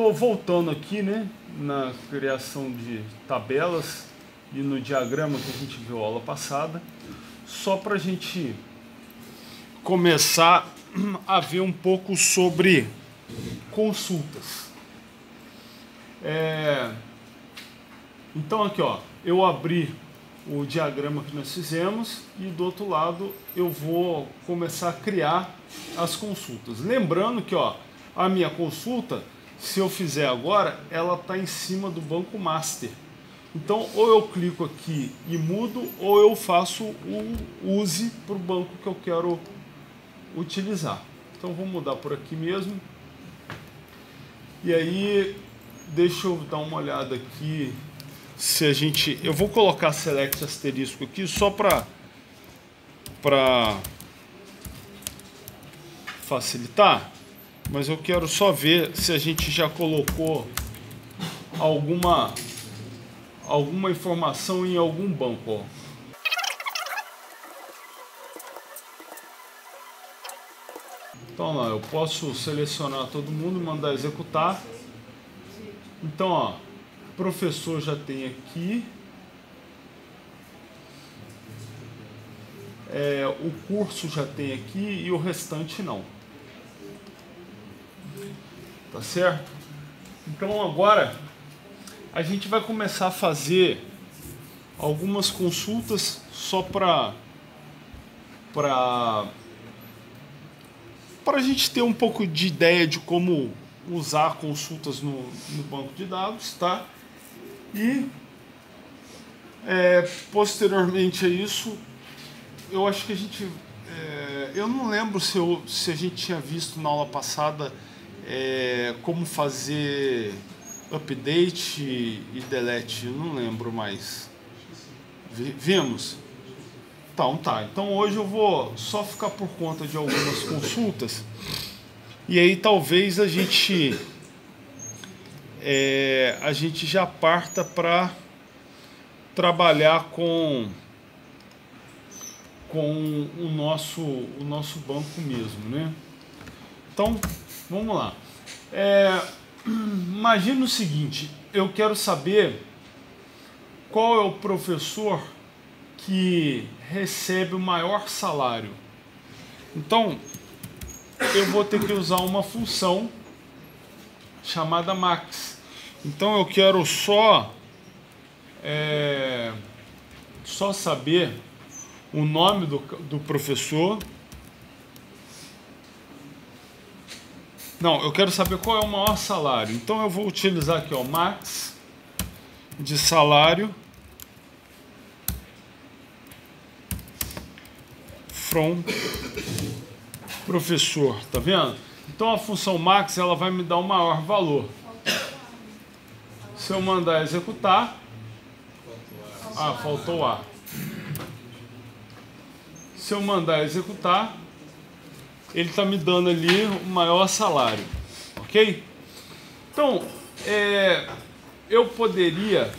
estou voltando aqui, né, na criação de tabelas e no diagrama que a gente viu a aula passada, só para a gente começar a ver um pouco sobre consultas. Então aqui, ó, eu abri o diagrama que nós fizemos e do outro lado eu vou começar a criar as consultas. Lembrando que, ó, a minha consulta, se eu fizer agora, ela está em cima do banco master. Então, ou eu clico aqui e mudo, ou eu faço o use para o banco que eu quero utilizar. Então, vou mudar por aqui mesmo. E aí, deixa eu dar uma olhada aqui. Se a gente, eu vou colocar select asterisco aqui só para facilitar, mas eu quero só ver se a gente já colocou alguma informação em algum banco, ó. Então lá, eu posso selecionar todo mundo e mandar executar. Então, ó, professor já tem aqui, o curso já tem aqui e o restante não. Tá certo? Então agora a gente vai começar a fazer algumas consultas só para a gente ter um pouco de ideia de como usar consultas no banco de dados, tá? E posteriormente a isso, eu acho que a gente, eu não lembro se a gente tinha visto na aula passada como fazer update e delete, eu não lembro mais. Vimos? Então tá, então hoje eu vou só ficar por conta de algumas consultas e aí talvez a gente já parta para trabalhar com o nosso banco mesmo, né? Então, vamos lá. Imagina o seguinte, eu quero saber qual é o professor que recebe o maior salário. Então, eu vou ter que usar uma função chamada max. Então, eu quero só saber o nome do professor. Não, eu quero saber qual é o maior salário. Então eu vou utilizar aqui, ó, max de salário from professor, tá vendo? Então a função max, ela vai me dar o maior valor. Se eu mandar executar, faltou A. Se eu mandar executar, ele está me dando ali o maior salário, ok? Então, eu poderia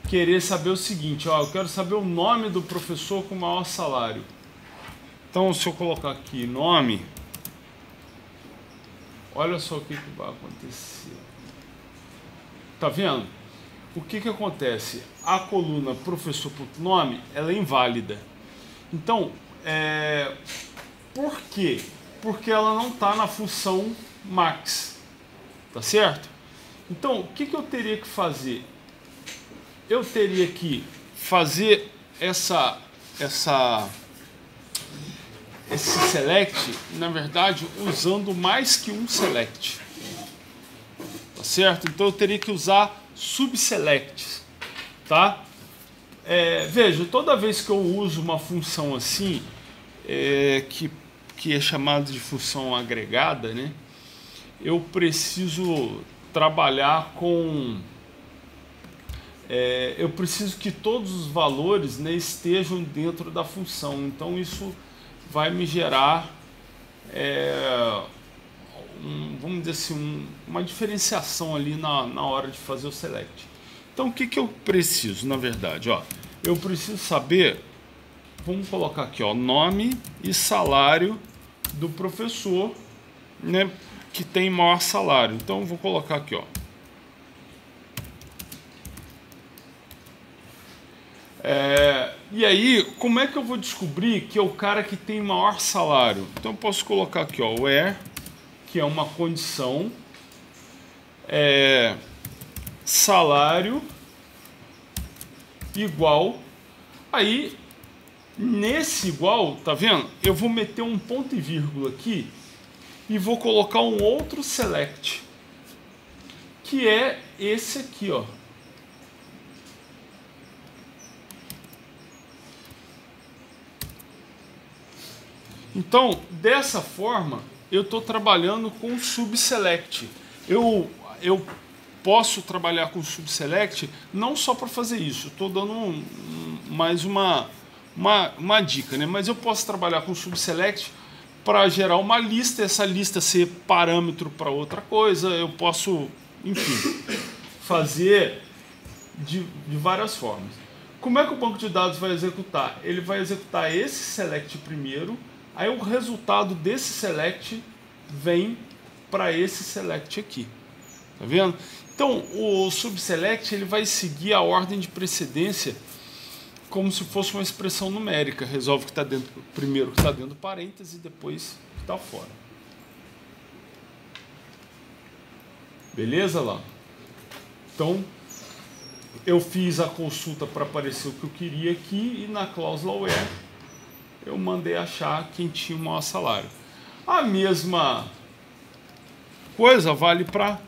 querer saber o seguinte, ó, eu quero saber o nome do professor com o maior salário. Então, se eu colocar aqui nome, olha só o que vai acontecer. Tá vendo? O que acontece? A coluna professor.nome, ela é inválida. Então, por quê? Porque ela não está na função max, tá certo? Então, o que eu teria que fazer? Eu teria que fazer esse select, na verdade, usando mais que um select, tá certo? Então, eu teria que usar subselects, tá? Veja, toda vez que eu uso uma função assim, que é chamada de função agregada, né? Eu preciso trabalhar com... eu preciso que todos os valores, né, estejam dentro da função. Então isso vai me gerar, vamos dizer assim, uma diferenciação ali na hora de fazer o select. Então o que eu preciso, na verdade? Ó, eu preciso saber, vamos colocar aqui, ó, nome e salário do professor, né? que tem maior salário. Então eu vou colocar aqui, ó. E aí, como é que eu vou descobrir que é o cara que tem maior salário? Então eu posso colocar aqui, ó, where, que é uma condição, salário igual. Aí, nesse igual, tá vendo? Eu vou meter um ponto e vírgula aqui e vou colocar um outro select, que é esse aqui, ó. Então, dessa forma, eu estou trabalhando com subselect. Eu posso trabalhar com subselect não só para fazer isso. Estou dando mais uma dica, né? Mas eu posso trabalhar com subselect para gerar uma lista, essa lista ser parâmetro para outra coisa. Eu posso, enfim, fazer de várias formas. Como é que o banco de dados vai executar? Ele vai executar esse select primeiro, aí o resultado desse select vem para esse select aqui. Tá vendo? Então, o subselect ele vai seguir a ordem de precedência como se fosse uma expressão numérica. Resolve o que está dentro, primeiro o que está dentro do parêntese e depois o que está fora. Beleza lá? Então, eu fiz a consulta para aparecer o que eu queria aqui e na cláusula where eu mandei achar quem tinha o maior salário. A mesma coisa vale para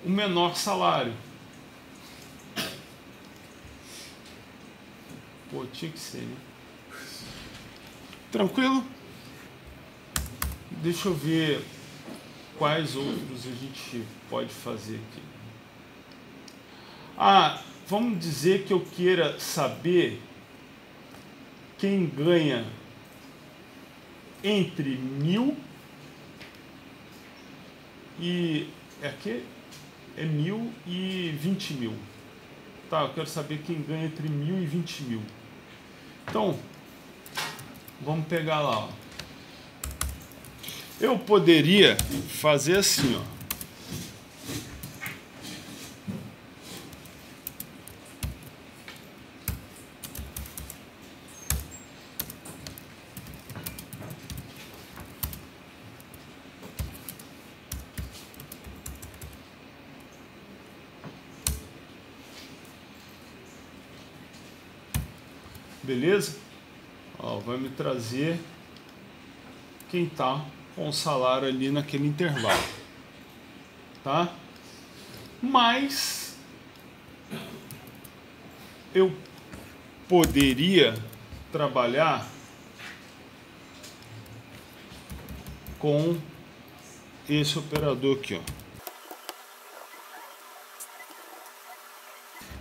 o menor salário. Pô, tinha que ser, né? Tranquilo? Deixa eu ver quais outros a gente pode fazer aqui. Vamos dizer que eu queira saber quem ganha entre 1.000 e... aqui é 1.000 e 20.000. Tá, eu quero saber quem ganha entre 1.000 e 20.000. Então, vamos pegar lá, ó. Eu poderia fazer assim, ó. Beleza? Ó, vai me trazer quem tá com o salário ali naquele intervalo, tá? Mas eu poderia trabalhar com esse operador aqui, ó.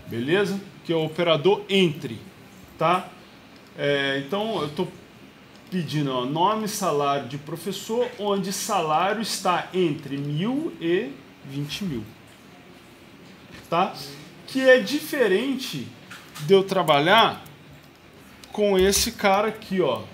Beleza? Que é o operador entre, tá? Então eu estou pedindo, ó, nome, salário de professor, onde salário está entre 1.000 e 20.000, tá? Que é diferente de eu trabalhar com esse cara aqui, ó.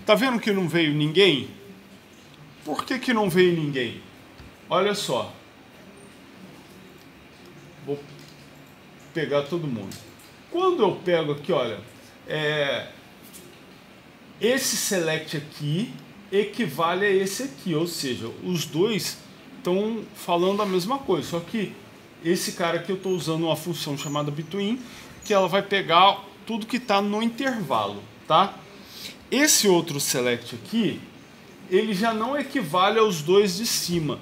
Tá vendo que não veio ninguém? Por que não veio ninguém? Olha só. Vou pegar todo mundo. Quando eu pego aqui, olha, esse select aqui equivale a esse aqui, ou seja, os dois estão falando a mesma coisa, só que esse cara aqui eu estou usando uma função chamada between, que ela vai pegar tudo que está no intervalo, tá? Esse outro select aqui, ele já não equivale aos dois de cima.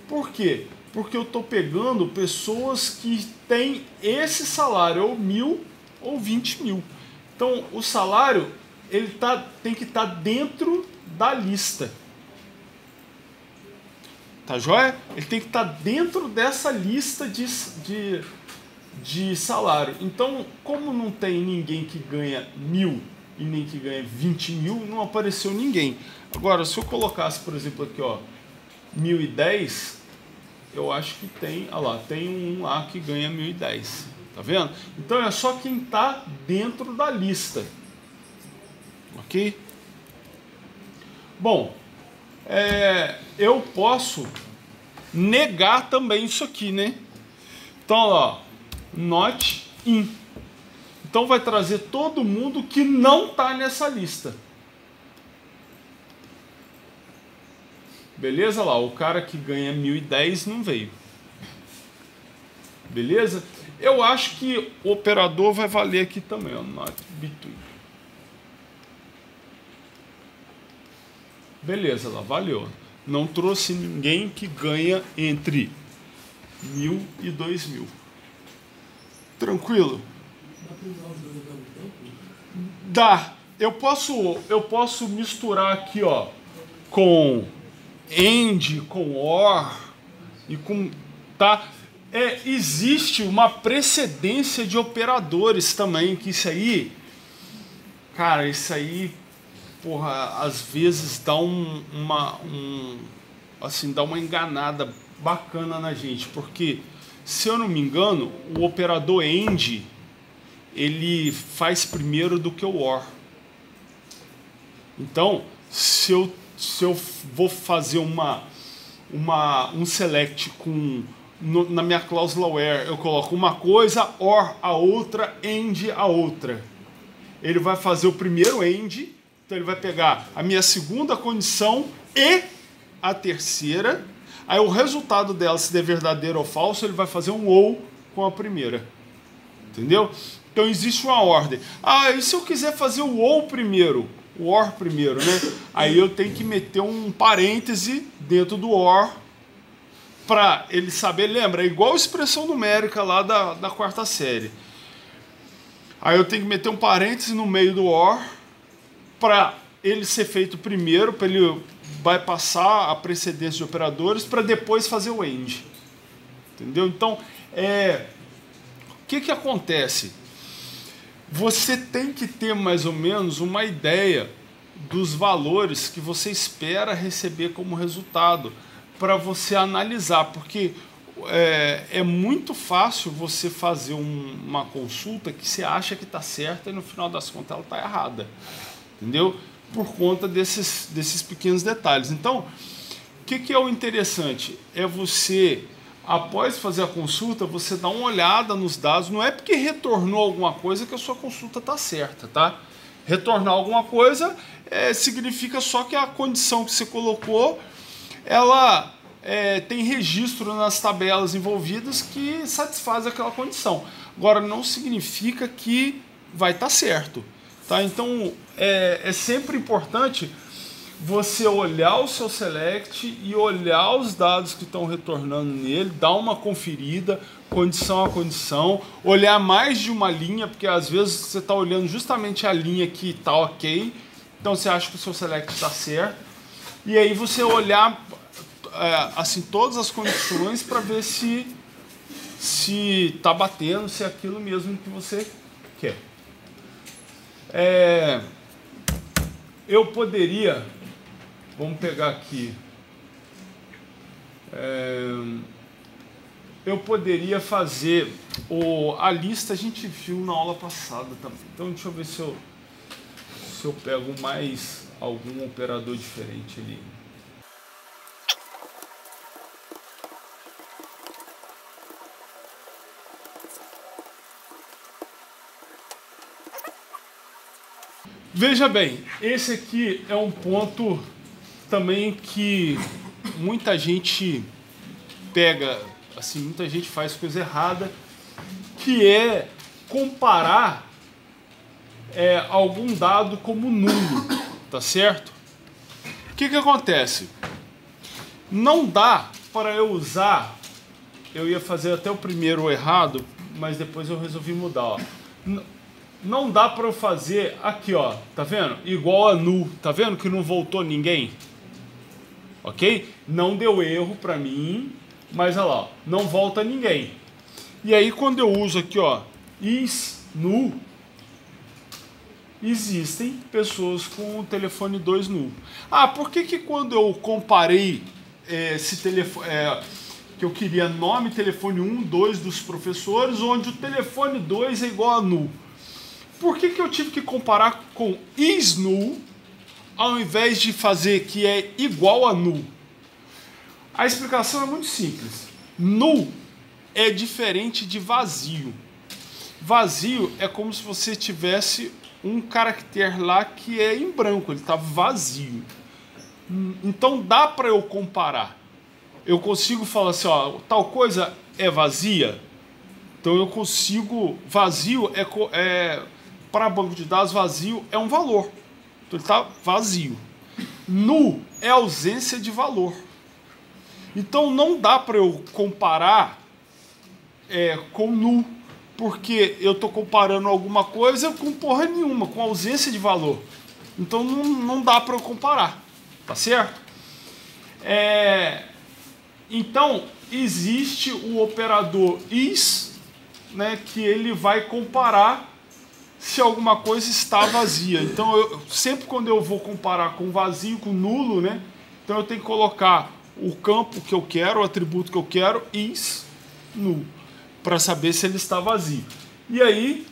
Por quê? Porque eu estou pegando pessoas que têm esse salário, ou 1.000 ou 20.000. Então, o salário ele tem que estar dentro da lista. Tá joia? Ele tem que estar dentro dessa lista de salário. Então, como não tem ninguém que ganha 1.000 e nem que ganha 20 mil, não apareceu ninguém. Agora, se eu colocasse, por exemplo, aqui, ó, 1010, eu acho que tem, olha lá, tem um lá que ganha 1010, tá vendo? Então é só quem tá dentro da lista, ok? Bom, eu posso negar também isso aqui, né? Então, ó, not in. Então vai trazer todo mundo que não tá nessa lista. Beleza? Lá, o cara que ganha 1010 não veio. Beleza? Eu acho que o operador vai valer aqui também, ó, not between. Beleza, lá, valeu. Não trouxe ninguém que ganha entre 1000 e 2000. Tranquilo? Dá. Eu posso misturar aqui, ó, com AND, com OR e com, tá? Existe uma precedência de operadores também, que isso aí, cara, isso aí, porra, às vezes dá assim, dá uma enganada bacana na gente, porque, se eu não me engano, o operador AND, ele faz primeiro do que o OR. Então, se eu vou fazer um select na minha cláusula where, eu coloco uma coisa, OR a outra, AND a outra. Ele vai fazer o primeiro AND, então ele vai pegar a minha segunda condição e a terceira. Aí o resultado dela, se der verdadeiro ou falso, ele vai fazer um OR com a primeira. Entendeu? Então existe uma ordem. Ah, e se eu quiser fazer o OR primeiro? O OR primeiro, né? Aí eu tenho que meter um parêntese dentro do OR para ele saber. Lembra? É igual a expressão numérica lá da quarta série. Aí eu tenho que meter um parêntese no meio do OR para ele ser feito primeiro, para ele vai passar a precedência de operadores para depois fazer o AND. Entendeu? Então, o que acontece? Você tem que ter mais ou menos uma ideia dos valores que você espera receber como resultado para você analisar, porque é muito fácil você fazer uma consulta que você acha que está certa e no final das contas ela está errada, entendeu? Por conta desses pequenos detalhes. Então, o que é o interessante? É você, após fazer a consulta, você dá uma olhada nos dados. Não é porque retornou alguma coisa que a sua consulta está certa, tá? Retornar alguma coisa significa só que a condição que você colocou, ela tem registro nas tabelas envolvidas que satisfaz aquela condição. Agora, não significa que vai estar certo, tá? Então, é sempre importante você olhar o seu select e olhar os dados que estão retornando nele, dar uma conferida, condição a condição, olhar mais de uma linha, porque às vezes você está olhando justamente a linha que está ok, então você acha que o seu select está certo, e aí você olhar assim, todas as condições para ver se está batendo, se é aquilo mesmo que você quer. Eu poderia... Vamos pegar aqui. Eu poderia fazer a lista, a gente viu na aula passada também. Então deixa eu ver se eu pego mais algum operador diferente ali. Veja bem, esse aqui é um ponto também que muita gente pega, assim, muita gente faz coisa errada, que é comparar algum dado como nulo, tá certo? O que acontece? Não dá para eu usar, eu ia fazer até o primeiro errado, mas depois eu resolvi mudar, ó. Não dá para eu fazer aqui, ó, tá vendo? Igual a null, tá vendo que não voltou ninguém? Ok? Não deu erro para mim, mas olha lá, ó, não volta ninguém. E aí quando eu uso aqui, ó, is null, existem pessoas com o telefone 2 nulo. Ah, por que quando eu comparei esse telefone, que eu queria nome, telefone 1, 2 dos professores, onde o telefone 2 é igual a null? Por que eu tive que comparar com is null, ao invés de fazer que é igual a null? A explicação é muito simples. Null é diferente de vazio. Vazio é como se você tivesse um caractere lá que é em branco, ele está vazio. Então dá para eu comparar. Eu consigo falar assim, ó, tal coisa é vazia. Então eu consigo, vazio para banco de dados, vazio é um valor. Então ele está vazio. Null é ausência de valor. Então não dá para eu comparar com null, porque eu estou comparando alguma coisa com porra nenhuma, com ausência de valor. Então não dá para eu comparar, tá certo? Então existe o operador is, né, que ele vai comparar se alguma coisa está vazia. Então sempre quando eu vou comparar com vazio, com nulo, né, então eu tenho que colocar o campo que eu quero, o atributo que eu quero, is null, para saber se ele está vazio. E aí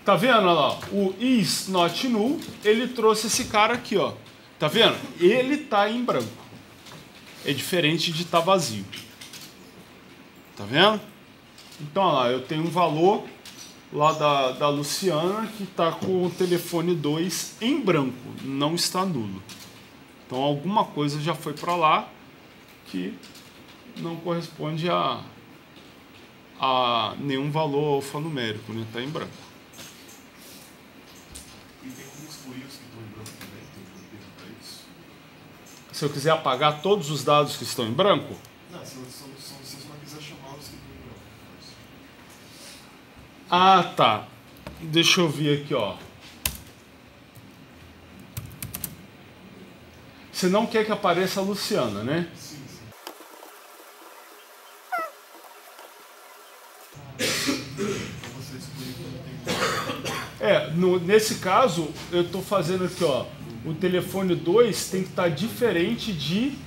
tá vendo, olha lá, o is not null, ele trouxe esse cara aqui, ó. Tá vendo? Ele tá em branco. É diferente de estar vazio. Tá vendo? Então, olha lá, eu tenho um valor lá da Luciana que está com o telefone 2 em branco, não está nulo. Então alguma coisa já foi para lá que não corresponde a nenhum valor alfanumérico, né? Está em branco. E tem como excluir os que estão em branco também? Tem um para isso? Se eu quiser apagar todos os dados que estão em branco? Não, se você não quiser chamar os que estão em branco. Ah, tá. Deixa eu ver aqui, ó. Você não quer que apareça a Luciana, né? Sim, sim. Então você exclui quando tem Nesse caso, eu estou fazendo aqui, ó. O telefone 2 tem que estar diferente de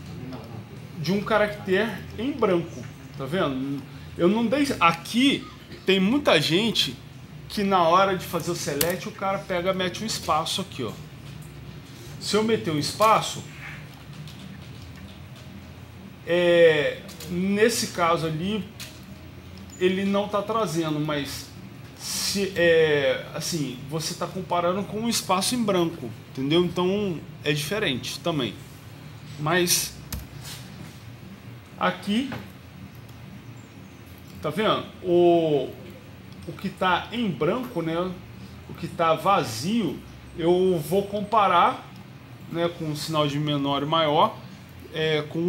um caractere em branco. Tá vendo? Eu não dei. Aqui tem muita gente que na hora de fazer o select o cara mete um espaço aqui, ó. Se eu meter um espaço, nesse caso ali ele não está trazendo, mas se assim, você está comparando com um espaço em branco, entendeu? Então é diferente também. Mas aqui, tá vendo? O que está em branco, né? O que está vazio, eu vou comparar, né, com um sinal de menor e maior, com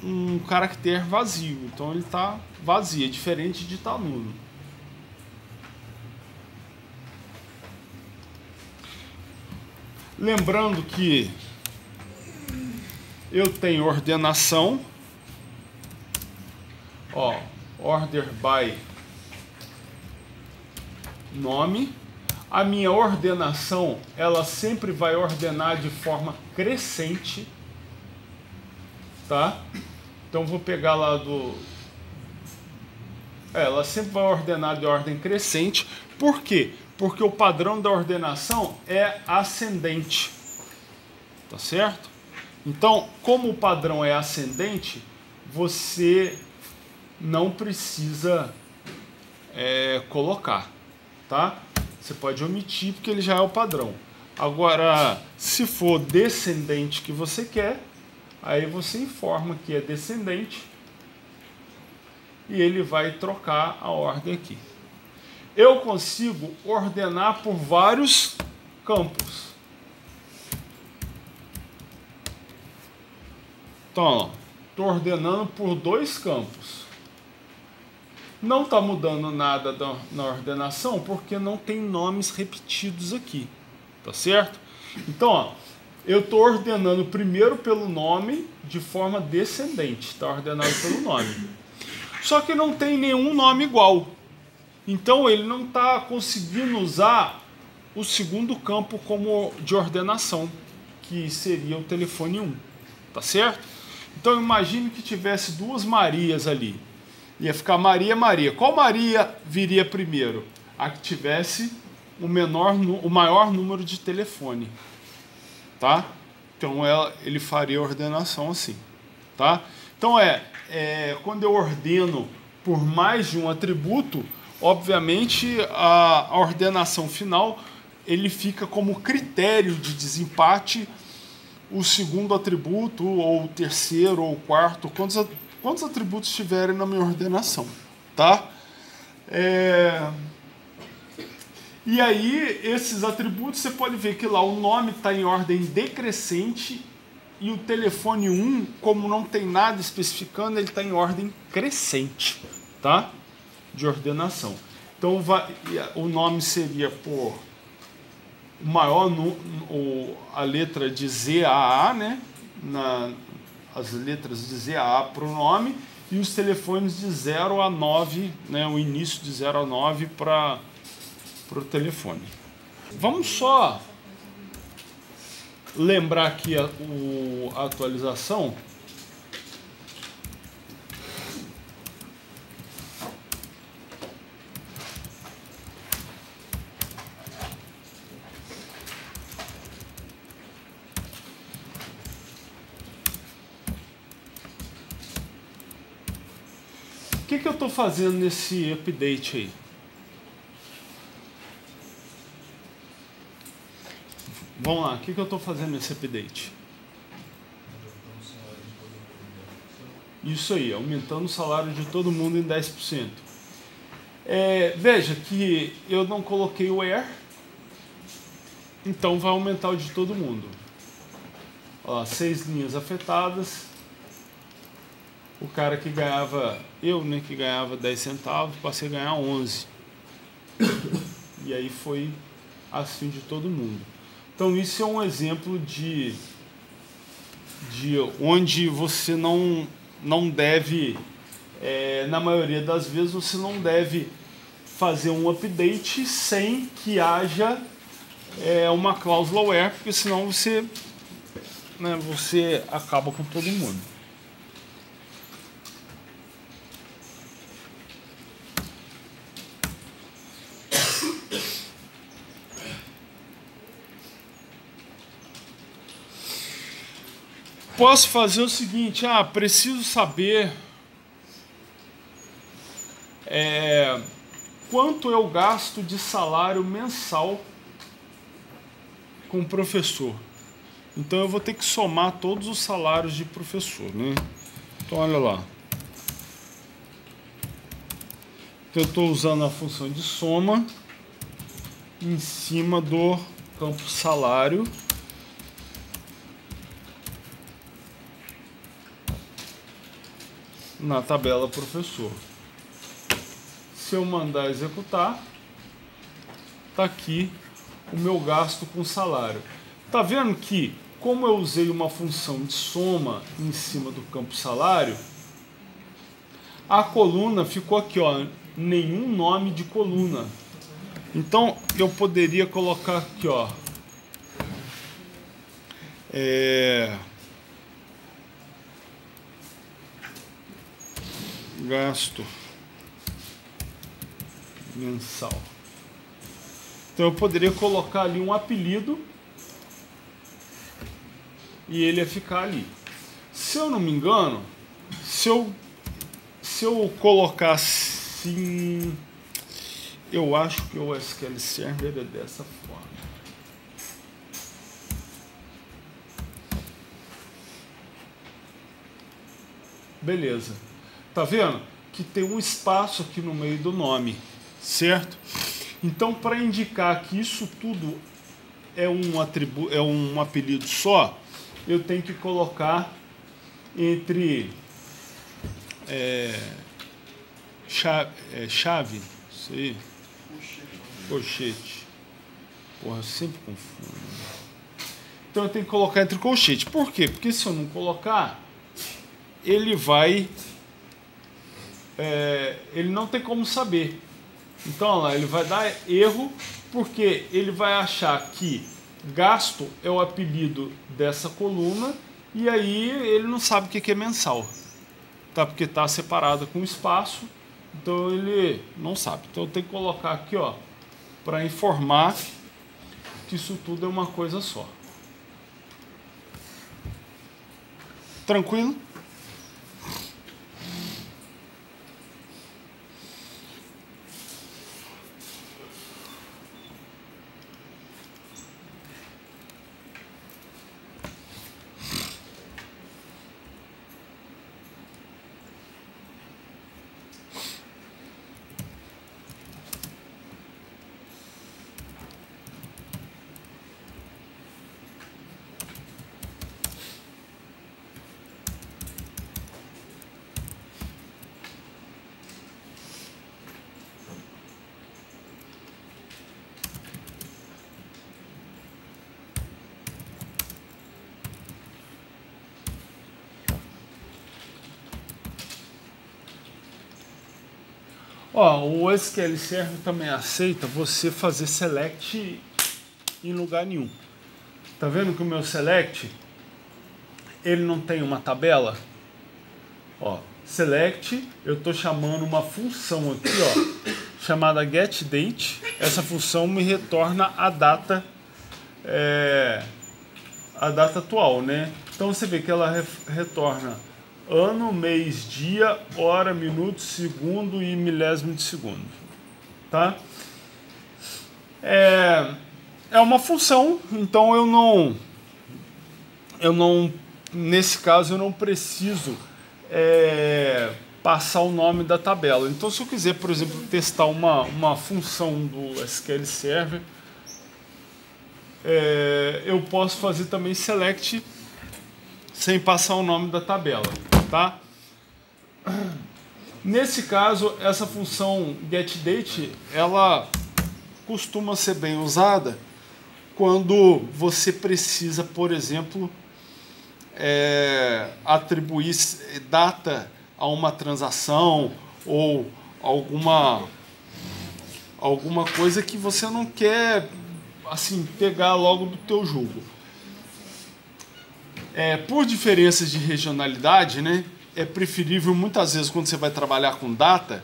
um caractere vazio. Então ele está vazio, é diferente de estar nulo. Lembrando que eu tenho ordenação, ó, order by nome. A minha ordenação, ela sempre vai ordenar de forma crescente, tá? Então vou pegar lá ela sempre vai ordenar de ordem crescente. Por quê? Porque o padrão da ordenação é ascendente, tá certo? Então, como o padrão é ascendente, você não precisa colocar, tá? Você pode omitir porque ele já é o padrão. Agora, se for descendente que você quer, aí você informa que é descendente e ele vai trocar a ordem aqui. Eu consigo ordenar por vários campos. Então, estou ordenando por 2 campos. Não está mudando nada na ordenação porque não tem nomes repetidos aqui, tá certo? Então, ó, eu estou ordenando primeiro pelo nome de forma descendente, está ordenado pelo nome. Só que não tem nenhum nome igual. Então ele não está conseguindo usar o segundo campo como de ordenação, que seria o telefone 1, tá certo? Então imagine que tivesse duas Marias ali. Ia ficar Maria, Maria. Qual Maria viria primeiro? A que tivesse o maior número de telefone, tá? Então ele faria a ordenação assim, tá? Então quando eu ordeno por mais de um atributo, obviamente a ordenação final ele fica como critério de desempate o segundo atributo, ou o terceiro, ou o quarto, quantos atributos tiverem na minha ordenação, tá? E aí, esses atributos, você pode ver que lá o nome está em ordem decrescente e o telefone 1, como não tem nada especificando, ele está em ordem crescente, tá? De ordenação. Então, o nome seria por a letra de Z a A, né? As letras de Z a A para o nome, e os telefones de 0 a 9, né? O início de 0 a 9 para o telefone. Vamos só lembrar aqui a atualização. O que eu estou fazendo nesse update aí? Vamos lá, o que eu estou fazendo nesse update? Isso aí, aumentando o salário de todo mundo em 10%. Veja que eu não coloquei o where, então vai aumentar o de todo mundo. Ó, 6 linhas afetadas. O cara que ganhava, que ganhava 10 centavos, passei a ganhar 11. E aí foi assim de todo mundo. Então isso é um exemplo de onde você não deve, na maioria das vezes, você não deve fazer um update sem que haja uma cláusula where, porque senão você acaba com todo mundo. Posso fazer o seguinte, preciso saber quanto eu gasto de salário mensal com o professor. Então eu vou ter que somar todos os salários de professor, né? Então olha lá. Então, eu estou usando a função de soma em cima do campo salário. Na tabela professor. Se eu mandar executar, tá aqui o meu gasto com salário. Tá vendo que, como eu usei uma função de soma em cima do campo salário, a coluna ficou aqui, ó, nenhum nome de coluna. Então eu poderia colocar aqui, ó, gasto mensal. Então eu poderia colocar ali um apelido e ele ia ficar ali. Se eu não me engano, se eu colocar assim, eu acho que o SQL Server é dessa forma. Beleza. Tá vendo? Que tem um espaço aqui no meio do nome, certo? Então, para indicar que isso tudo é um apelido só, eu tenho que colocar entre chave, isso aí, colchete. Porra, eu sempre confundo. Então eu tenho que colocar entre colchete. Por quê? Porque se eu não colocar, ele vai ele não tem como saber. Então, olha lá, ele vai dar erro porque ele vai achar que gasto é o apelido dessa coluna e aí ele não sabe o que é mensal, tá? Porque está separado com espaço, então ele não sabe. Então eu tenho que colocar aqui, ó, para informar que isso tudo é uma coisa só. Tranquilo? Ó, o SQL Server também aceita você fazer select em lugar nenhum. Tá vendo que o meu select, ele não tem uma tabela? Ó, select, eu tô chamando uma função aqui, ó, chamada getDate. Essa função me retorna a data atual, né? Então você vê que ela retorna ano, mês, dia, hora, minuto, segundo e milésimo de segundo, tá? É uma função, então nesse caso eu não preciso passar o nome da tabela. Então se eu quiser, por exemplo, testar uma função do SQL Server, eu posso fazer também select sem passar o nome da tabela, tá? Nesse caso, essa função getDate, ela costuma ser bem usada quando você precisa, por exemplo, atribuir data a uma transação ou alguma coisa que você não quer assim pegar logo do teu jogo. Por diferenças de regionalidade, né, é preferível muitas vezes quando você vai trabalhar com data,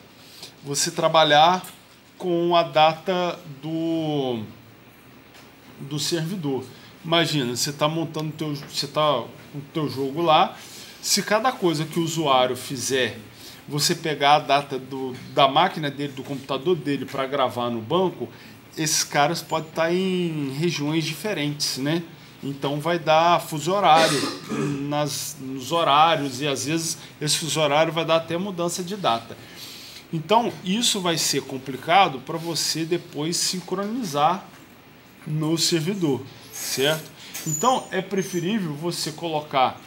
você trabalhar com a data do servidor. Imagina, você está montando você está com o teu jogo lá, se cada coisa que o usuário fizer, você pegar a data da máquina dele, do computador dele para gravar no banco, esses caras podem estar em regiões diferentes, né? Então vai dar fuso horário nos horários e às vezes esse fuso horário vai dar até mudança de data. Então isso vai ser complicado para você depois sincronizar no servidor, certo? Então é preferível você colocar,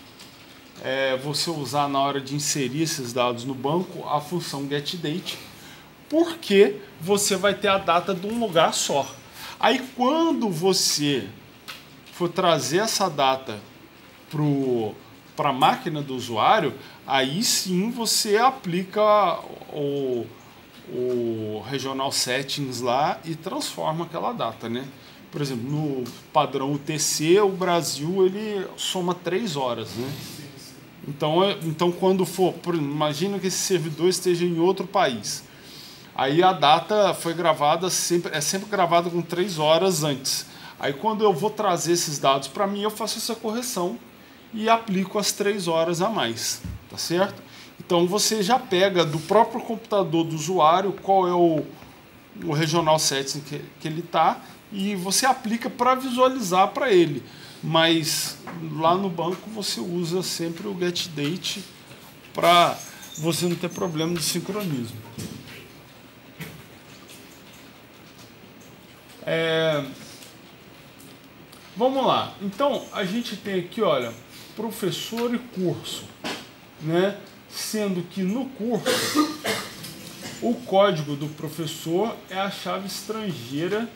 você usar na hora de inserir esses dados no banco a função getDate, porque você vai ter a data de um lugar só. Aí quando você for trazer essa data para a máquina do usuário, aí sim você aplica o regional settings lá e transforma aquela data, né? Por exemplo, no padrão UTC, o Brasil ele soma 3 horas, né? Então quando for, imagina que esse servidor esteja em outro país. Aí a data foi gravada sempre gravada com 3 horas antes. Aí quando eu vou trazer esses dados para mim, eu faço essa correção e aplico as 3 horas a mais, tá certo? Então você já pega do próprio computador do usuário qual é o regional setting que ele está e você aplica para visualizar para ele. Mas lá no banco você usa sempre o getDate para você não ter problema de sincronismo. Vamos lá. Então a gente tem aqui, olha, professor e curso, né? Sendo que no curso o código do professor é a chave estrangeira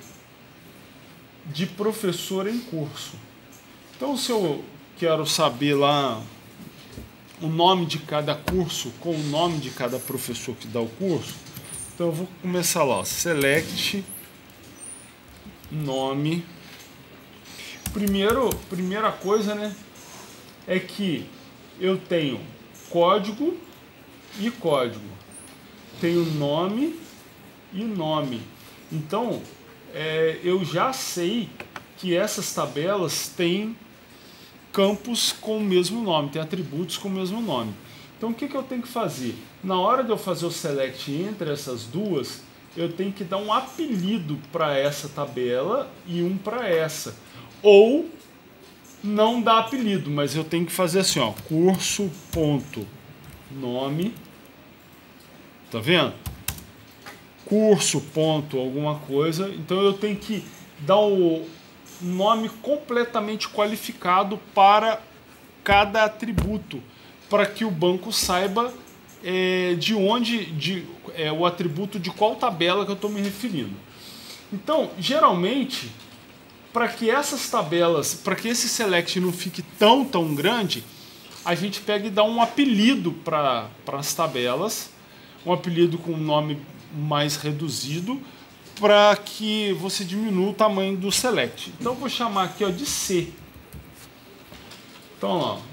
de professor em curso. Então se eu quero saber lá o nome de cada curso com o nome de cada professor que dá o curso. Então eu vou começar lá, ó, select nome. Primeira coisa, né, é que eu tenho código e código, tenho nome e nome. Então eu já sei que essas tabelas têm campos com o mesmo nome, tem atributos com o mesmo nome. Então o que eu tenho que fazer? Na hora de eu fazer o select entre essas duas, eu tenho que dar um apelido para essa tabela e um para essa. Ou não dar apelido, mas eu tenho que fazer assim, ó, curso.nome, tá vendo? Curso ponto alguma coisa. Então eu tenho que dar o nome completamente qualificado para cada atributo, para que o banco saiba de onde, o atributo de qual tabela que eu estou me referindo. Então, geralmente, para que essas tabelas, para que esse select não fique tão grande, a gente pega e dá um apelido para as tabelas, um apelido com um nome mais reduzido, para que você diminua o tamanho do select. Então eu vou chamar aqui, ó, de C. Então,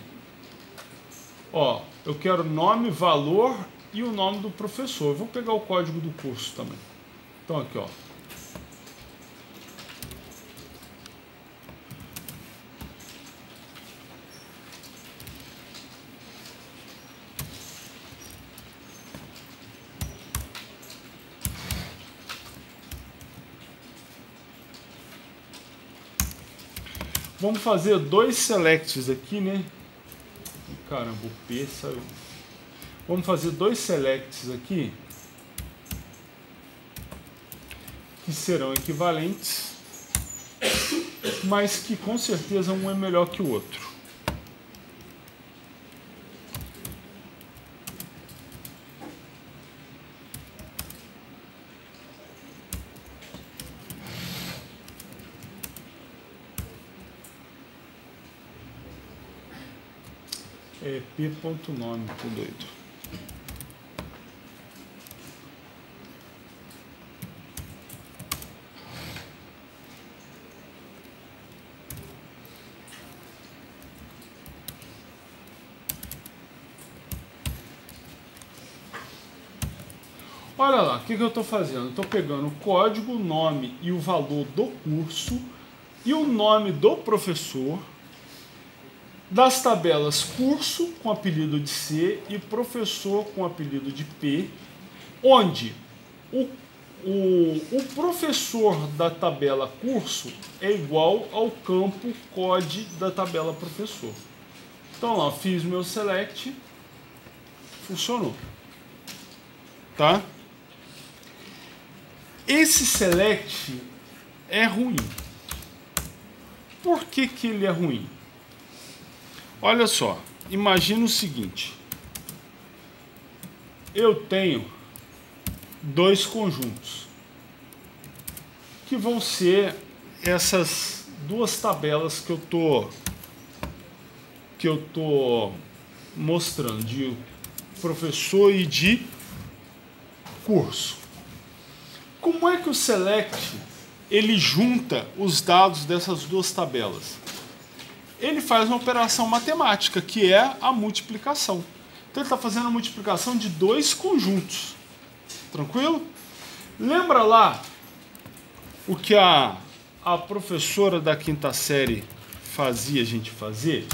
ó, eu quero nome, valor e o nome do professor. Eu vou pegar o código do curso também. Então aqui, ó. Vamos fazer dois selects aqui, né? Caramba, o P saiu. Vamos fazer dois selects aqui que serão equivalentes, mas que com certeza um é melhor que o outro. P.nome, tô doido. Olha lá, o que eu estou fazendo? Estou pegando o código, o nome e o valor do curso e o nome do professor, das tabelas curso com apelido de C e professor com apelido de P, onde o professor da tabela curso é igual ao campo code da tabela professor. Então lá, fiz meu select, funcionou. Tá? Esse select é ruim. Por que ele é ruim? Olha só, imagina o seguinte. Eu tenho dois conjuntos que vão ser essas duas tabelas que eu tô mostrando, de professor e de curso. Como é que o select ele junta os dados dessas duas tabelas? Ele faz uma operação matemática, que é a multiplicação. Então ele está fazendo a multiplicação de dois conjuntos. Tranquilo? Lembra lá o que a professora da quinta série fazia a gente fazer?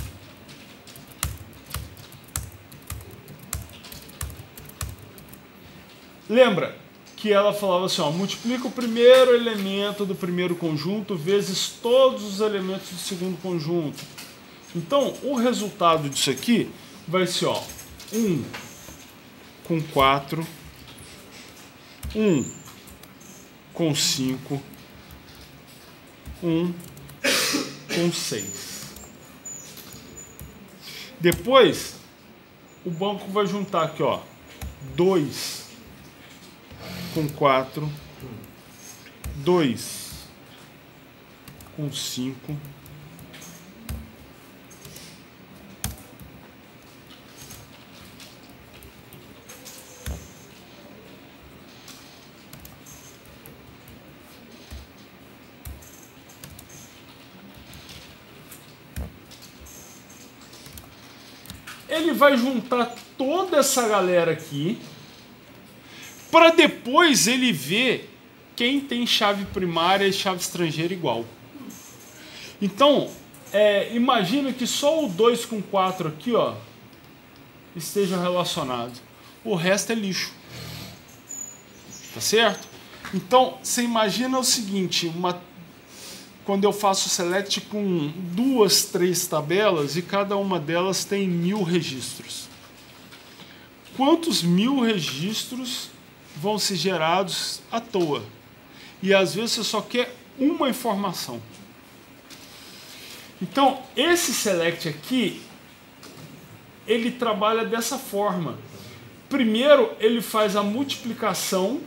Lembra que ela falava assim, ó, multiplica o primeiro elemento do primeiro conjunto vezes todos os elementos do segundo conjunto. Então, o resultado disso aqui vai ser, ó, 1 com 4, 1 com 5, 1 com 6. Depois, o banco vai juntar aqui, ó, 2 com 4, 2 com 5, 1 ele vai juntar toda essa galera aqui para depois ele ver quem tem chave primária e chave estrangeira igual. Então, imagina que só o 2 com 4 aqui, ó, esteja relacionado. O resto é lixo. Tá certo? Então, você imagina o seguinte, quando eu faço select com 2, 3 tabelas e cada uma delas tem 1000 registros. Quantos 1000 registros vão ser gerados à toa? E às vezes você só quer uma informação. Então, esse select aqui, ele trabalha dessa forma. Primeiro, ele faz a multiplicação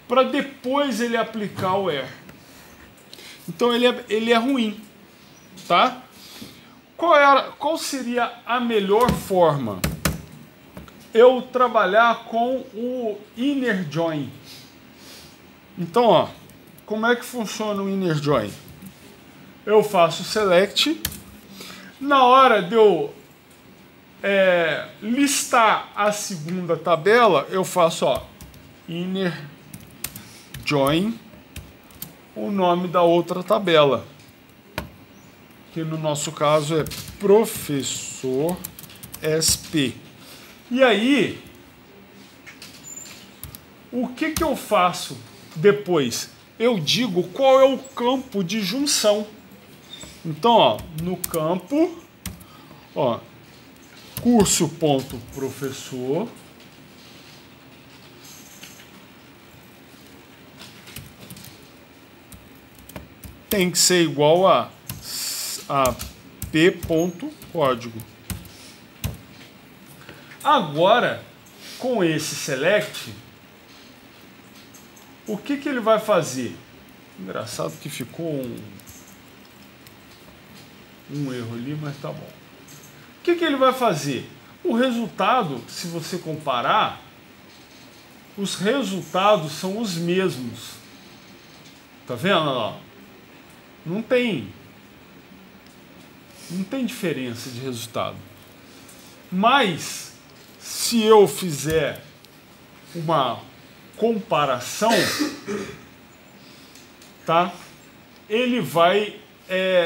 para depois ele aplicar o where. Então, ele é ruim, tá? Qual seria a melhor forma? Eu trabalhar com o inner join. Então, ó, como é que funciona o inner join? Eu faço select. Na hora de eu listar a segunda tabela, eu faço, ó, inner join, o nome da outra tabela, que no nosso caso é professor SP. E aí, o que eu faço depois? Eu digo qual é o campo de junção. Então, ó, no campo, ó, curso.professor tem que ser igual a p.código. Agora, com esse select, o que ele vai fazer? Engraçado que ficou um erro ali, mas tá bom. O que ele vai fazer? O resultado, se você comparar, os resultados são os mesmos. Tá vendo? Ó? Não tem diferença de resultado. Mas, se eu fizer uma comparação, tá? Ele vai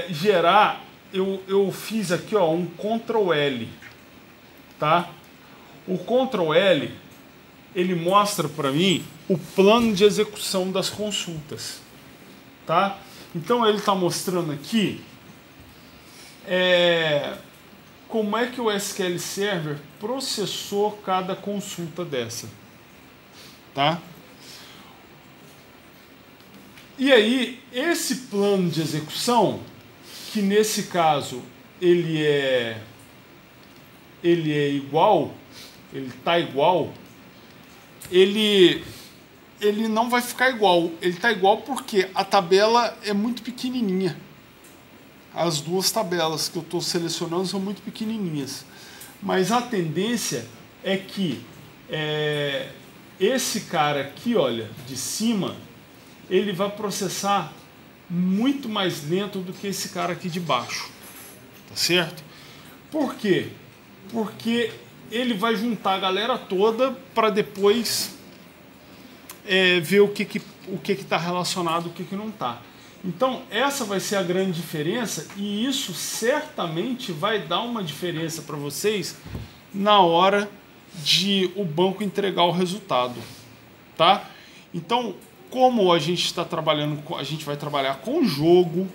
gerar. Eu fiz aqui, ó, um Ctrl L, tá? O Ctrl L, ele mostra para mim o plano de execução das consultas, tá? Então ele está mostrando aqui como é que o SQL Server processou cada consulta dessa, tá? E aí, esse plano de execução, que nesse caso ele é igual, ele está igual, ele não vai ficar igual. Ele está igual porque a tabela é muito pequenininha. As duas tabelas que eu estou selecionando são muito pequenininhas. Mas a tendência é que esse cara aqui, olha, de cima, ele vai processar muito mais lento do que esse cara aqui de baixo. Tá certo? Por quê? Porque ele vai juntar a galera toda para depois ver o que está relacionado, o que não está. Então, essa vai ser a grande diferença e isso certamente vai dar uma diferença para vocês na hora de o banco entregar o resultado, tá? Então, como a gente está trabalhando, a gente vai trabalhar com jogo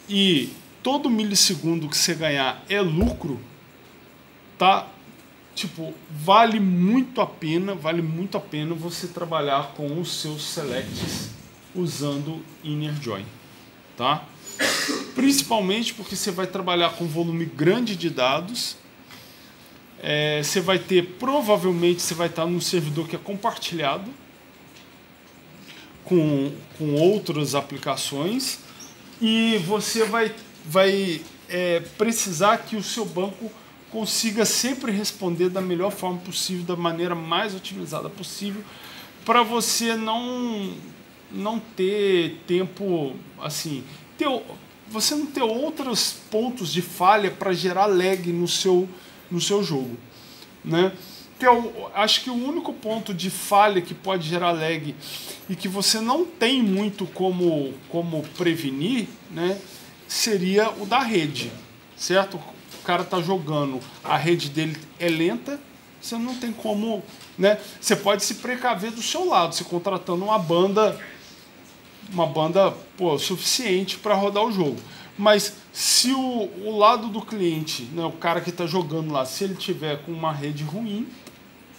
e todo milissegundo que você ganhar é lucro, tá? Tipo, vale muito a pena você trabalhar com os seus selects usando inner join, tá? Principalmente porque você vai trabalhar com volume grande de dados. Você vai ter, provavelmente você vai estar num servidor que é compartilhado com outras aplicações e você vai precisar que o seu banco consiga sempre responder da melhor forma possível, da maneira mais otimizada possível, para você não ter tempo, assim, você não ter outros pontos de falha para gerar lag no seu jogo, né? Que acho que o único ponto de falha que pode gerar lag e que você não tem muito como prevenir, né, seria o da rede, certo? O cara tá jogando, a rede dele é lenta, você não tem como, né? Você pode se precaver do seu lado, você contratando uma banda suficiente para rodar o jogo. Mas se o lado do cliente, né, o cara que está jogando lá, se ele tiver com uma rede ruim,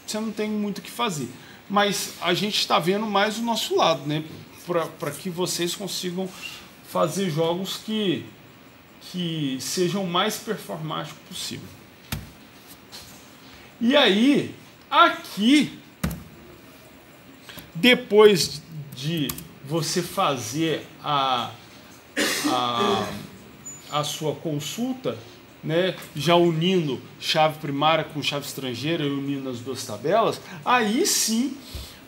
você não tem muito o que fazer. Mas a gente está vendo mais o nosso lado, né, para que vocês consigam fazer jogos que sejam o mais performáticos possível. E aí, aqui, depois de você fazer a sua consulta, né, já unindo chave primária com chave estrangeira e unindo as duas tabelas, aí sim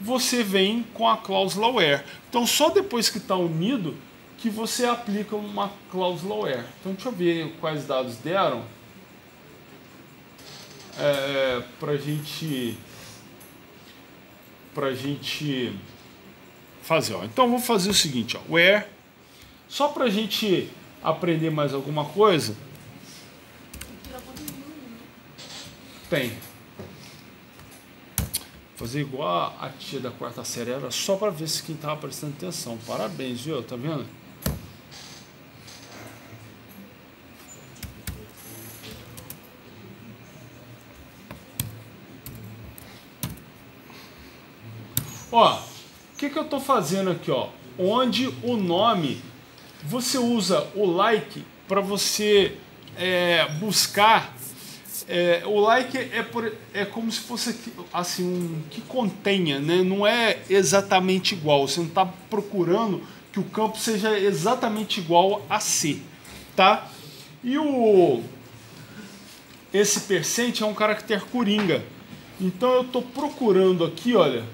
você vem com a cláusula where. Então só depois que está unido que você aplica uma cláusula where. Então deixa eu ver quais dados deram para gente fazer. Ó. Então vou fazer o seguinte, ó, where, só para a gente aprender mais alguma coisa. Tem. Fazer igual a tia da quarta série, era só para ver se quem estava prestando atenção. Parabéns, viu? Tá vendo? Ó, o que eu estou fazendo aqui, ó? Onde o nome, você usa o like para você buscar. O like é como se fosse assim, um que contenha, né? Não é exatamente igual. Você não está procurando que o campo seja exatamente igual a C, tá? E esse percent é um caractere coringa. Então eu estou procurando aqui, olha,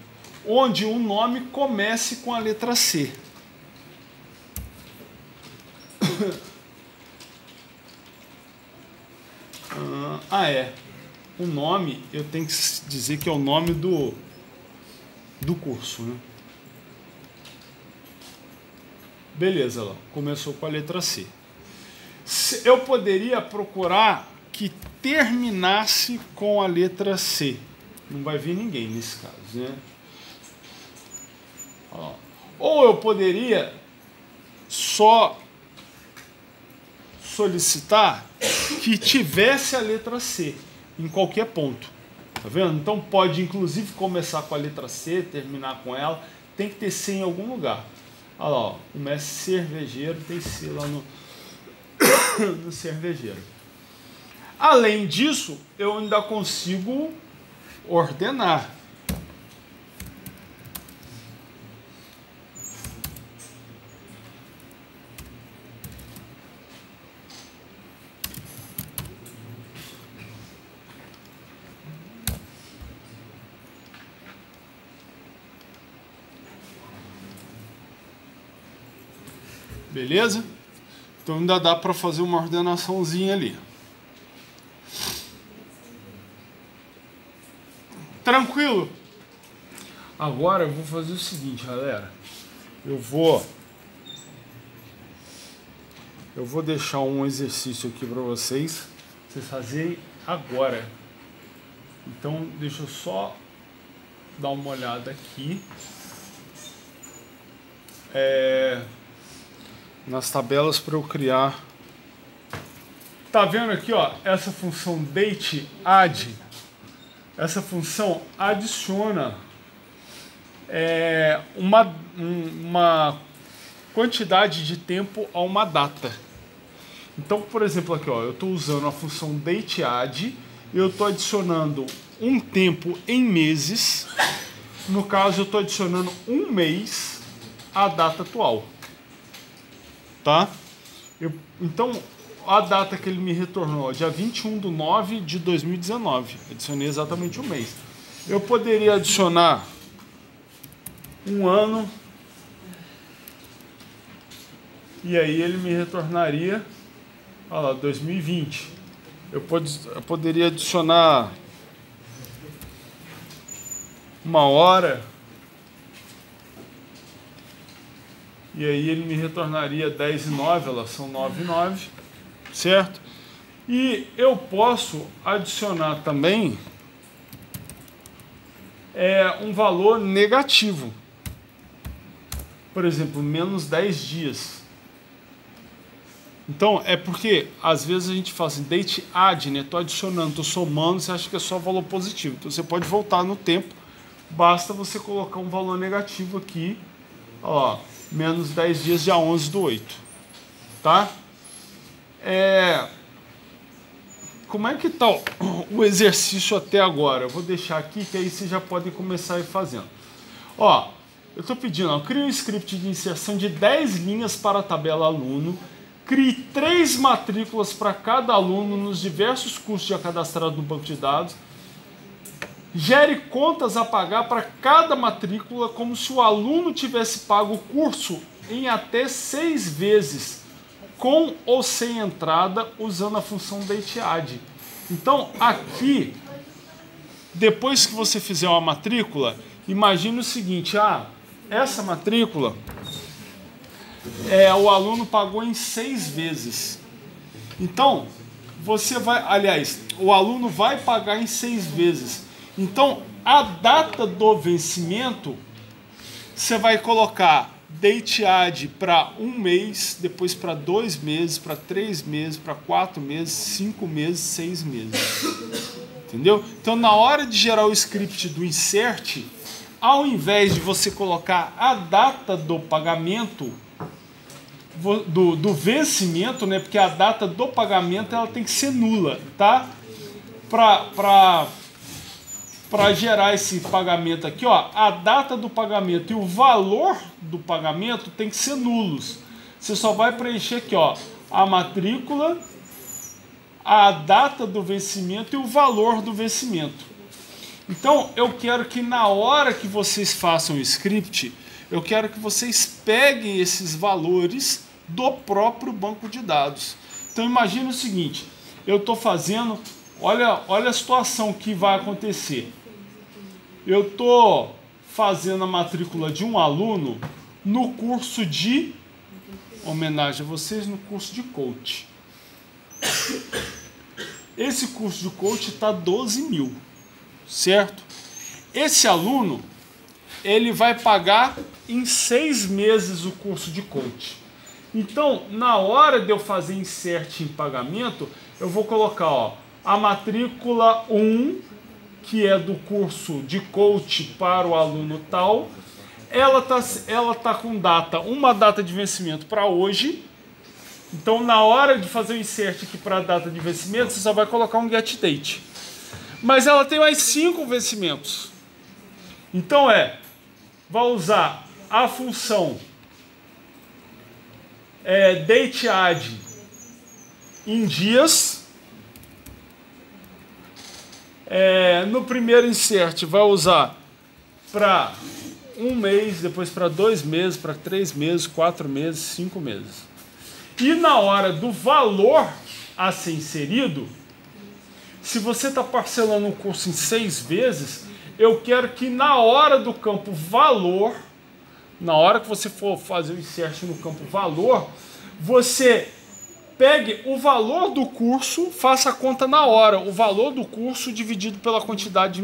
onde o nome comece com a letra C. O nome, eu tenho que dizer que é o nome do curso, né? Beleza, lá, começou com a letra C. Eu poderia procurar que terminasse com a letra C. Não vai vir ninguém nesse caso, né? Ou eu poderia só solicitar que tivesse a letra C em qualquer ponto, tá vendo? Então pode inclusive começar com a letra C, terminar com ela, tem que ter C em algum lugar. Olha lá, ó, o mestre cervejeiro tem C lá no cervejeiro. Além disso, eu ainda consigo ordenar. Beleza? Então ainda dá para fazer uma ordenaçãozinha ali. Tranquilo? Agora eu vou fazer o seguinte, galera. Eu vou deixar um exercício aqui para vocês fazerem agora. Então deixa eu só dar uma olhada aqui. Nas tabelas para eu criar. Tá vendo aqui, ó, essa função date add? Essa função adiciona uma quantidade de tempo a uma data. Então, por exemplo, aqui, ó, eu estou usando a função date add, eu estou adicionando um tempo em meses. No caso, eu estou adicionando um mês à data atual. Tá? Então, a data que ele me retornou, dia 21/9/2019. Adicionei exatamente um mês. Eu poderia adicionar um ano e aí ele me retornaria, olha lá, 2020. Eu poderia adicionar uma hora, e aí ele me retornaria 10:09, elas são 9:09, certo? E eu posso adicionar também um valor negativo. Por exemplo, menos 10 dias. Então, é porque às vezes a gente fala assim, date add, né? Estou adicionando, estou somando, você acha que é só valor positivo. Então você pode voltar no tempo, basta você colocar um valor negativo aqui, ó, menos 10 dias, dia 11/8. Tá? Como é que está o exercício até agora? Eu vou deixar aqui, que aí vocês já podem começar a ir fazendo. Ó, eu estou pedindo, crie um script de inserção de 10 linhas para a tabela aluno, crie 3 matrículas para cada aluno nos diversos cursos já cadastrados no banco de dados, gere contas a pagar para cada matrícula como se o aluno tivesse pago o curso em até 6 vezes, com ou sem entrada, usando a função dateAdd. Então, aqui, depois que você fizer uma matrícula, imagine o seguinte, essa matrícula, o aluno pagou em 6 vezes. Então, você vai, aliás, o aluno vai pagar em 6 vezes. Então, a data do vencimento, você vai colocar dateAdd para 1 mês, depois para 2 meses, para 3 meses, para 4 meses, 5 meses, 6 meses. Entendeu? Então, na hora de gerar o script do insert, ao invés de você colocar a data do pagamento, do vencimento, né? Porque a data do pagamento ela tem que ser nula, tá? Para gerar esse pagamento aqui, ó, a data do pagamento e o valor do pagamento tem que ser nulos. Você só vai preencher aqui, ó, a matrícula, a data do vencimento e o valor do vencimento. Então, eu quero que na hora que vocês façam o script, eu quero que vocês peguem esses valores do próprio banco de dados. Então, imagine o seguinte, eu estou fazendo, olha a situação que vai acontecer. Eu estou fazendo a matrícula de um aluno no curso de, homenagem a vocês, no curso de coach. Esse curso de coach está 12 mil, certo? Esse aluno, ele vai pagar em 6 meses o curso de coach. Então, na hora de eu fazer insert em pagamento, eu vou colocar, ó, a matrícula 1, que é do curso de coach para o aluno tal, ela tá com uma data de vencimento para hoje. Então, na hora de fazer o insert aqui para a data de vencimento, você só vai colocar um get date. Mas ela tem mais 5 vencimentos. Então, vai usar a função dateAdd em dias. No primeiro insert vai usar para 1 mês, depois para 2 meses, para 3 meses, 4 meses, 5 meses. E na hora do valor a ser inserido, se você está parcelando um curso em 6 vezes, eu quero que na hora do campo valor, na hora que você for fazer o insert no campo valor, você pegue o valor do curso, faça a conta na hora, o valor do curso dividido pela quantidade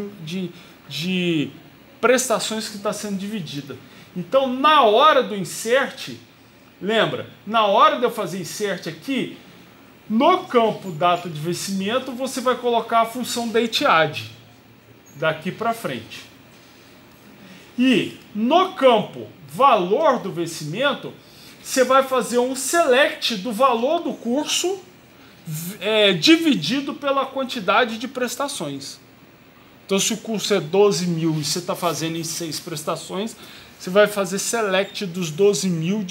de prestações que está sendo dividida. Então, na hora do insert, lembra, na hora de eu fazer insert aqui, no campo data de vencimento, você vai colocar a função dateAdd, daqui para frente. E no campo valor do vencimento, você vai fazer um select do valor do curso dividido pela quantidade de prestações. Então, se o curso é 12 mil e você está fazendo em 6 prestações, você vai fazer select dos 12 mil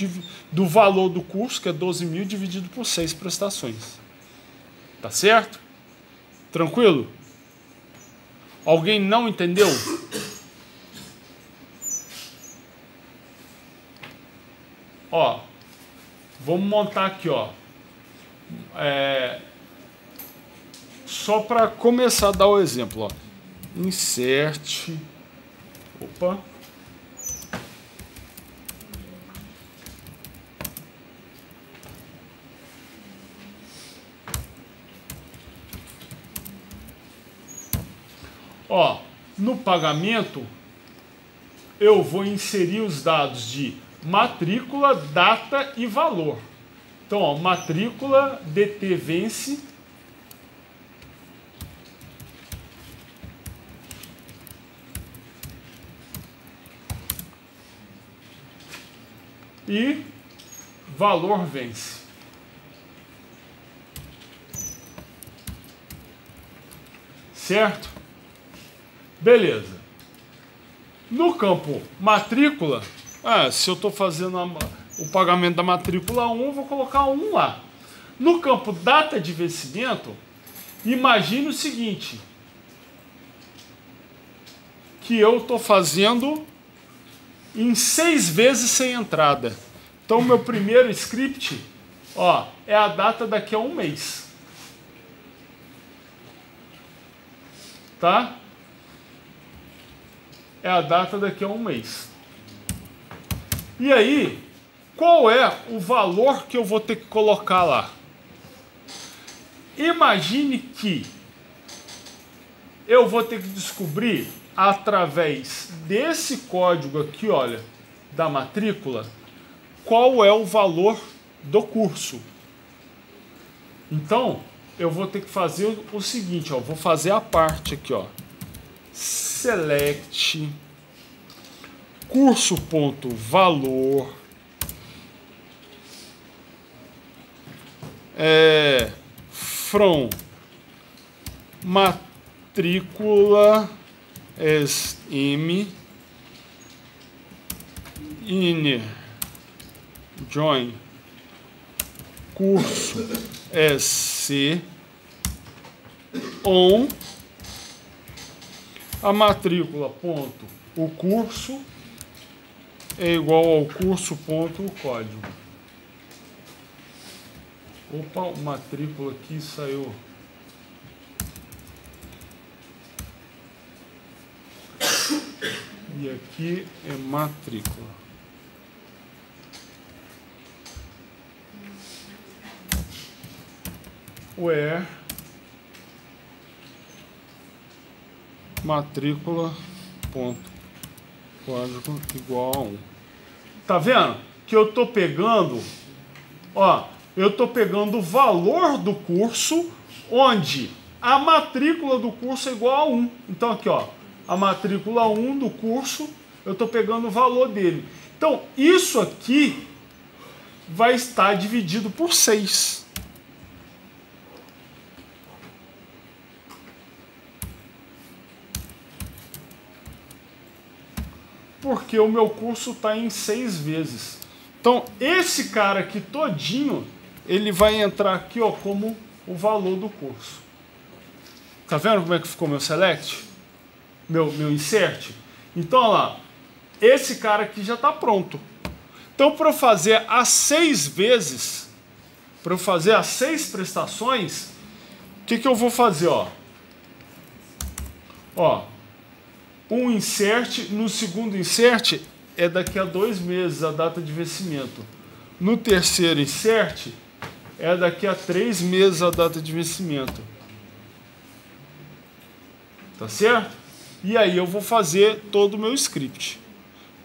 do valor do curso, que é 12 mil, dividido por 6 prestações. Tá certo? Tranquilo? Alguém não entendeu? Ó, Vamos montar aqui, ó. Só para começar a dar o exemplo, ó. Insert. Opa. Ó, no pagamento eu vou inserir os dados de matrícula, data e valor. Então, ó, matrícula, DT vence. E valor vence. Certo? Beleza. No campo matrícula, se eu estou fazendo o pagamento da matrícula 1, eu vou colocar 1 lá. No campo data de vencimento, imagine o seguinte, que eu estou fazendo em 6 vezes sem entrada. Então, meu primeiro script, ó, é a data daqui a 1 mês. Tá? É a data daqui a 1 mês. E aí, qual é o valor que eu vou ter que colocar lá? Imagine que eu vou ter que descobrir, através desse código aqui, olha, da matrícula, qual é o valor do curso. Então, eu vou ter que fazer o seguinte, ó, vou fazer a parte aqui, ó. Select curso.valor from matrícula SM inner join curso SC on a matrícula ponto o curso é igual ao curso ponto o código. Opa, o matrícula aqui saiu. E aqui é matrícula. Where matrícula ponto código igual a 1. Tá vendo? Que eu tô pegando, ó, eu tô pegando o valor do curso, onde a matrícula do curso é igual a 1. Então aqui, ó, a matrícula 1 do curso, eu tô pegando o valor dele. Então, isso aqui vai estar dividido por 6. Porque o meu curso está em 6 vezes. Então, esse cara aqui todinho, ele vai entrar aqui, ó, como o valor do curso. Tá vendo como é que ficou meu select? Meu insert? Então, olha lá. Esse cara aqui já está pronto. Então, para eu fazer as 6 vezes, para eu fazer as 6 prestações, o que eu vou fazer, ó? Ó. Um insert, no segundo insert é daqui a 2 meses a data de vencimento. No terceiro insert é daqui a 3 meses a data de vencimento. Tá certo? E aí eu vou fazer todo o meu script.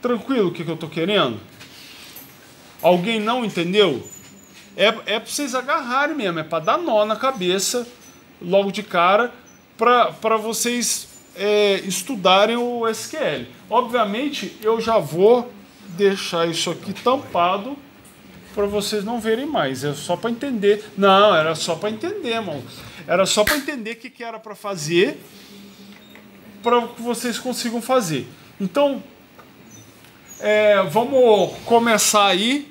Tranquilo o que eu estou querendo? Alguém não entendeu? É para vocês agarrarem mesmo, é para dar nó na cabeça logo de cara, para vocês estudarem o SQL. Obviamente, eu já vou deixar isso aqui tampado para vocês não verem mais. É só para entender. Não, era só para entender, irmão. Era só para entender o que era para fazer, para que vocês consigam fazer. Então, vamos começar aí